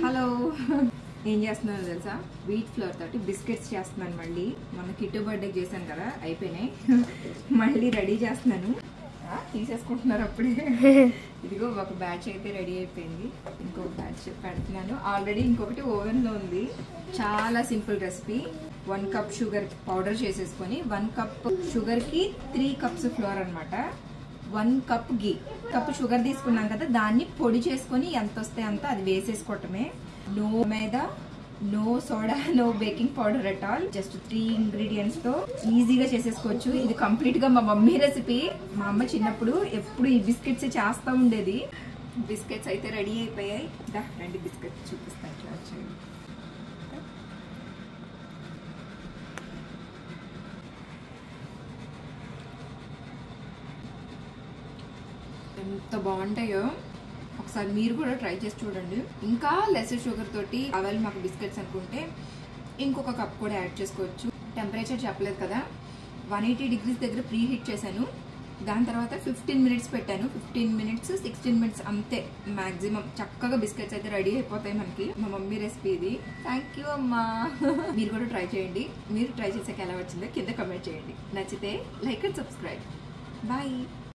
Hello, ఏం చేస్తున్నాను తెలుసా? వీట్ ఫ్లోర్ తోటి బిస్కెట్స్ చేస్తున్నాను. మళ్ళీ మొన్న కిట్టు బర్త్డేకి చేశాను కదా, అయిపోయినాయి. మళ్ళీ రెడీ చేస్తున్నాను. తీసేసుకుంటున్నారు అప్పుడే. ఇదిగో ఒక బ్యాచ్ అయితే రెడీ అయిపోయింది, ఇంకొక బ్యాచ్ పెడుతున్నాను. ఆల్రెడీ ఇంకొకటి ఓవెన్లో ఉంది. చాలా simple recipe. 1 cup sugar powder చేసేసుకొని 1 కప్ షుగర్కి 3 కప్స్ ఫ్లోర్ అనమాట. 1 కప్ గీ. కప్ షుగర్ తీసుకున్నాం కదా, దాన్ని పొడి చేసుకొని ఎంత వస్తే అంత అది వేసేసుకోవటమే. No maida, no soda, no baking powder at all. Just 3 ingredients తో ఈజీగా చేసేసుకోవచ్చు. ఇది కంప్లీట్ గా మా మమ్మీ రెసిపీ. మా అమ్మ చిన్నప్పుడు ఎప్పుడు ఈ బిస్కెట్స్ చేస్తూ ఉండేది. బిస్కెట్స్ అయితే రెడీ అయిపోయాయి. రండి బిస్కెట్స్ చూపిస్తాను. ఎంత బాగుంటాయో ఒకసారి మీరు కూడా ట్రై చేసి చూడండి. ఇంకా లెస్ షుగర్ తోటి అవల్ మాకు బిస్కెట్స్ అనుకుంటే ఇంకొక కప్ కూడా యాడ్ చేసుకోవచ్చు. టెంపరేచర్ చెప్పలేదు కదా, 180 డిగ్రీస్ దగ్గర ప్రీ హీట్ చేశాను. దాని తర్వాత 15 మినిట్స్ పెట్టాను. 15 మినిట్స్ 16 మినిట్స్ అంతే మాక్సిమం. చక్కగా బిస్కెట్స్ అయితే రెడీ అయిపోతాయి మనకి. మా మమ్మీ రెసిపీ ఇది. థ్యాంక్ యూ అమ్మా. మీరు కూడా ట్రై చేయండి. మీరు ట్రై చేసాక ఎలా వచ్చిందో కింద కమెంట్ చేయండి. నచ్చితే లైక్ అండ్ సబ్స్క్రైబ్. బాయ్.